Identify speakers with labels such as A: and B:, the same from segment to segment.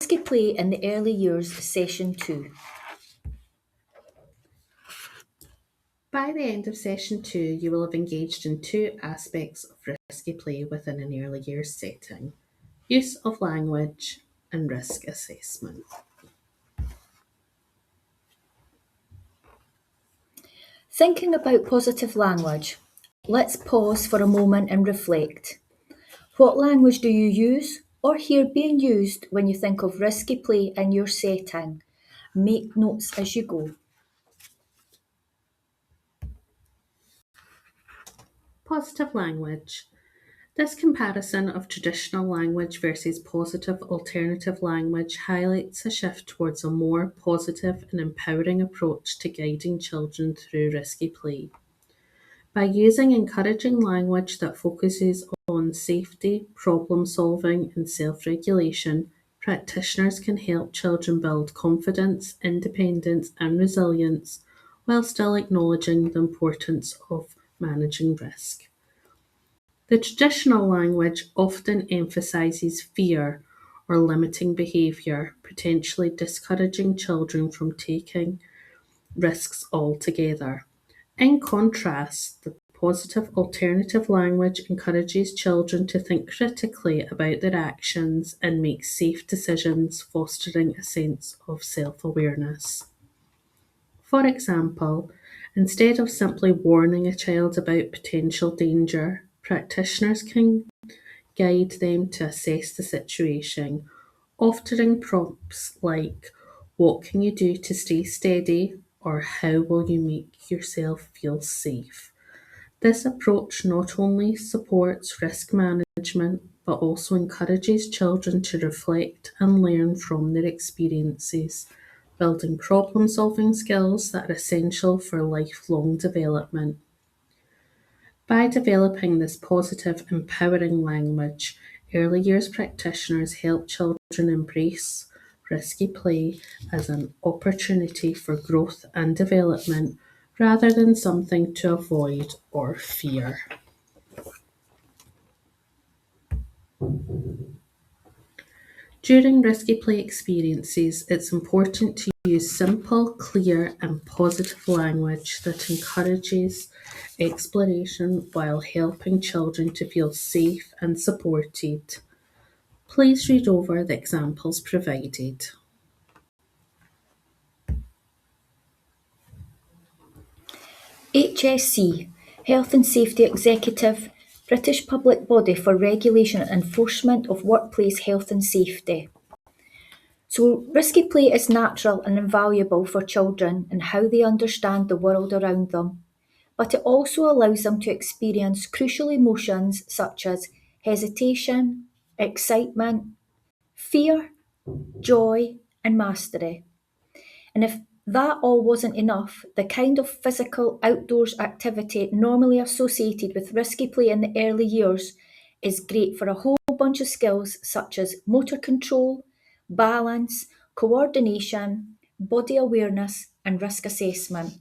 A: Risky Play in the Early Years, Session 2.
B: By the end of Session 2, you will have engaged in two aspects of risky play within an early years setting: use of language and risk assessment.
A: Thinking about positive language, let's pause for a moment and reflect. What language do you use or hear being used when you think of risky play in your setting? Make notes as you go.
B: Positive language. This comparison of traditional language versus positive alternative language highlights a shift towards a more positive and empowering approach to guiding children through risky play. By using encouraging language that focuses on safety, problem solving, and self regulation, practitioners can help children build confidence, independence, and resilience while still acknowledging the importance of managing risk. The traditional language often emphasises fear or limiting behaviour, potentially discouraging children from taking risks altogether. In contrast, the positive alternative language encourages children to think critically about their actions and make safe decisions, fostering a sense of self awareness. For example, instead of simply warning a child about potential danger, practitioners can guide them to assess the situation, offering prompts like, "What can you do to stay steady?" or "How will you make yourself feel safe?" This approach not only supports risk management but also encourages children to reflect and learn from their experiences, building problem solving skills that are essential for lifelong development. By developing this positive, empowering language, early years practitioners help children embrace risky play as an opportunity for growth and development rather than something to avoid or fear. During risky play experiences, it's important to use simple, clear, and positive language that encourages exploration while helping children to feel safe and supported. Please read over the examples provided.
A: HSC, Health and Safety Executive, British public body for regulation and enforcement of workplace health and safety. So, risky play is natural and invaluable for children in how they understand the world around them, but it also allows them to experience crucial emotions such as hesitation, excitement, fear, joy, and mastery. And if that all wasn't enough, the kind of physical outdoors activity normally associated with risky play in the early years is great for a whole bunch of skills such as motor control, balance, coordination, body awareness, and risk assessment.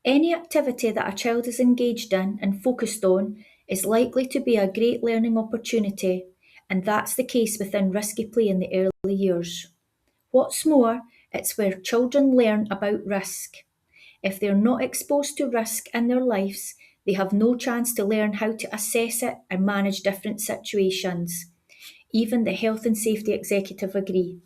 A: Any activity that a child is engaged in and focused on is likely to be a great learning opportunity, and that's the case within risky play in the early years. What's more, it's where children learn about risk. If they're not exposed to risk in their lives, they have no chance to learn how to assess it and manage different situations. Even the health and safety executive agree.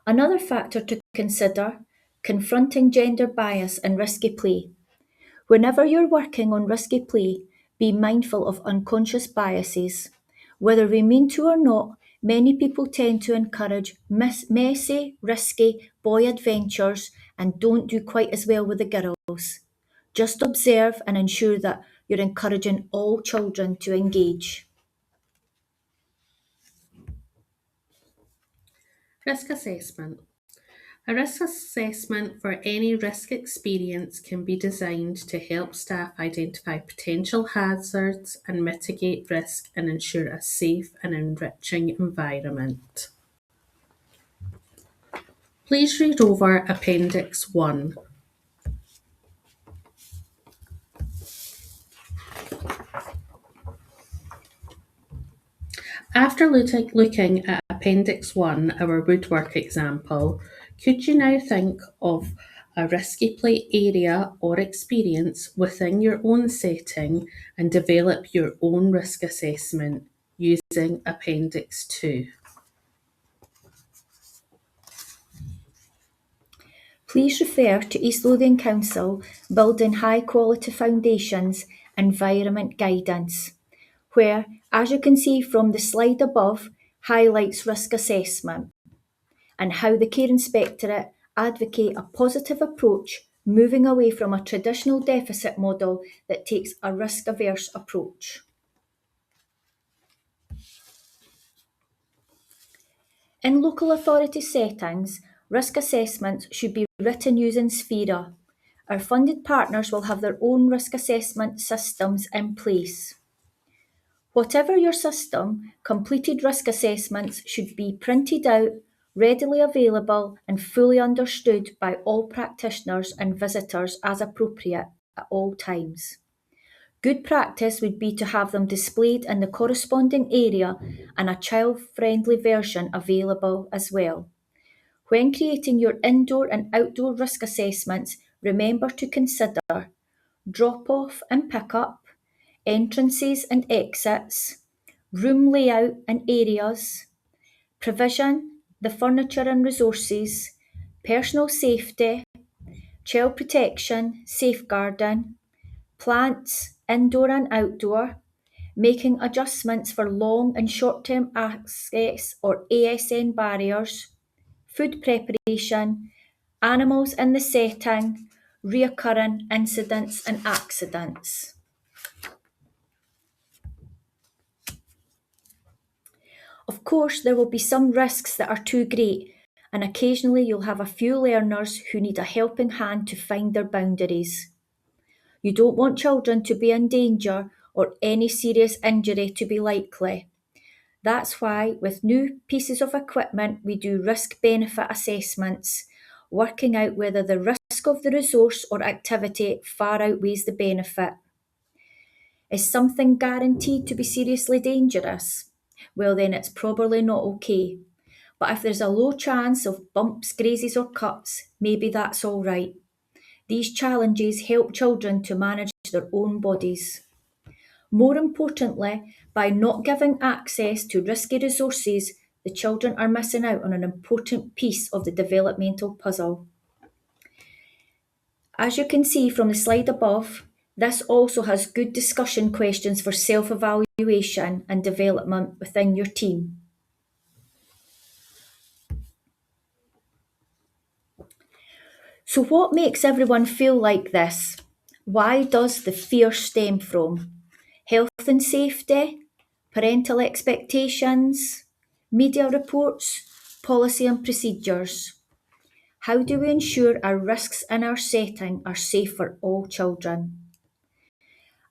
A: Another factor to consider, confronting gender bias and risky play. Whenever you're working on risky play, be mindful of unconscious biases. Whether we mean to or not, many people tend to encourage messy, risky boy adventures and don't do quite as well with the girls. Just observe and ensure that you're encouraging all children to engage.
B: Risk assessment. A risk assessment for any risk experience can be designed to help staff identify potential hazards and mitigate risk and ensure a safe and enriching environment. Please read over Appendix 1. After looking at Appendix 1, our woodwork example, could you now think of a risky play area or experience within your own setting and develop your own risk assessment using Appendix 2?
A: Please refer to East Lothian Council Building High Quality Foundations Environment Guidance, where, as you can see from the slide above, highlights risk assessment and how the Care Inspectorate advocate a positive approach, moving away from a traditional deficit model that takes a risk-averse approach. In local authority settings, risk assessments should be written using Sphera. Our funded partners will have their own risk assessment systems in place. Whatever your system, completed risk assessments should be printed out, readily available and fully understood by all practitioners and visitors as appropriate at all times. Good practice would be to have them displayed in the corresponding area and a child-friendly version available as well. When creating your indoor and outdoor risk assessments, remember to consider drop-off and pick-up, entrances and exits, room layout and areas, provision, the furniture and resources, personal safety, child protection, safeguarding, plants, indoor and outdoor, making adjustments for long and short-term access or ASN barriers, food preparation, animals in the setting, reoccurring incidents and accidents. Of course, there will be some risks that are too great, and occasionally you'll have a few learners who need a helping hand to find their boundaries. You don't want children to be in danger or any serious injury to be likely. That's why, with new pieces of equipment, we do risk-benefit assessments, working out whether the risk of the resource or activity far outweighs the benefit. Is something guaranteed to be seriously dangerous? Well, then it's probably not okay. But if there's a low chance of bumps, grazes, or cuts, maybe that's all right. These challenges help children to manage their own bodies. More importantly, by not giving access to risky resources, the children are missing out on an important piece of the developmental puzzle. As you can see from the slide above, this also has good discussion questions for self-evaluation and development within your team. So what makes everyone feel like this? Why does the fear stem from? Health and safety, parental expectations, media reports, policy and procedures. How do we ensure our risks in our setting are safe for all children?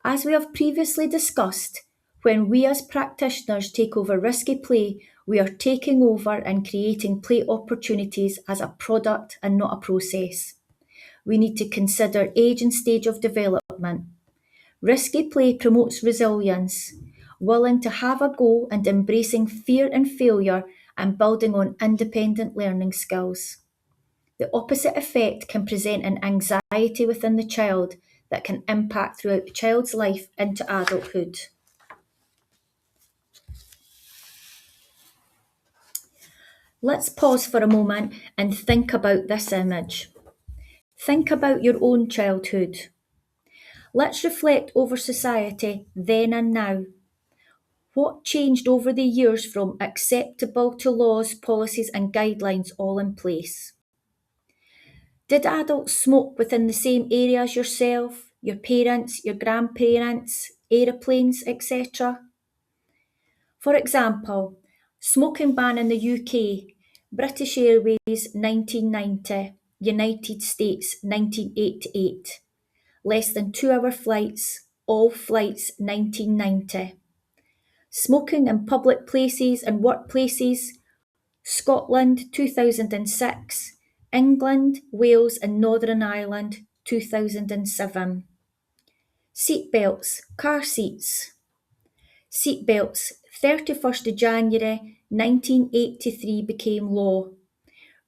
A: As we have previously discussed, when we as practitioners take over risky play, we are taking over and creating play opportunities as a product and not a process. We need to consider age and stage of development. Risky play promotes resilience, willing to have a go and embracing fear and failure and building on independent learning skills. The opposite effect can present an anxiety within the child that can impact throughout the child's life into adulthood. Let's pause for a moment and think about this image. Think about your own childhood. Let's reflect over society then and now. What changed over the years from acceptable to laws, policies and guidelines all in place? Did adults smoke within the same area as yourself, your parents, your grandparents, aeroplanes, etc.? For example, smoking ban in the UK, British Airways 1990, United States 1988. Less than 2-hour flights, all flights 1990. Smoking in public places and workplaces, Scotland 2006, England, Wales and Northern Ireland 2007. Seatbelts, car seats. Seatbelts 31st of January 1983 became law.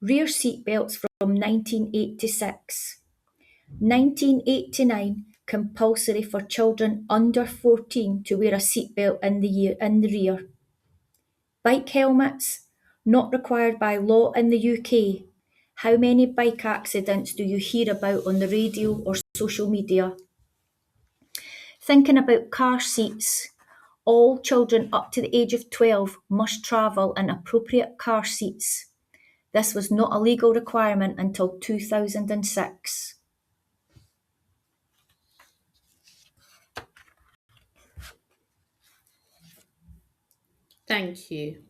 A: Rear seatbelts from 1986. 1989 compulsory for children under 14 to wear a seatbelt in the rear. Bike helmets, not required by law in the UK. How many bike accidents do you hear about on the radio or social media? Thinking about car seats. All children up to the age of 12 must travel in appropriate car seats. This was not a legal requirement until 2006.
B: Thank you.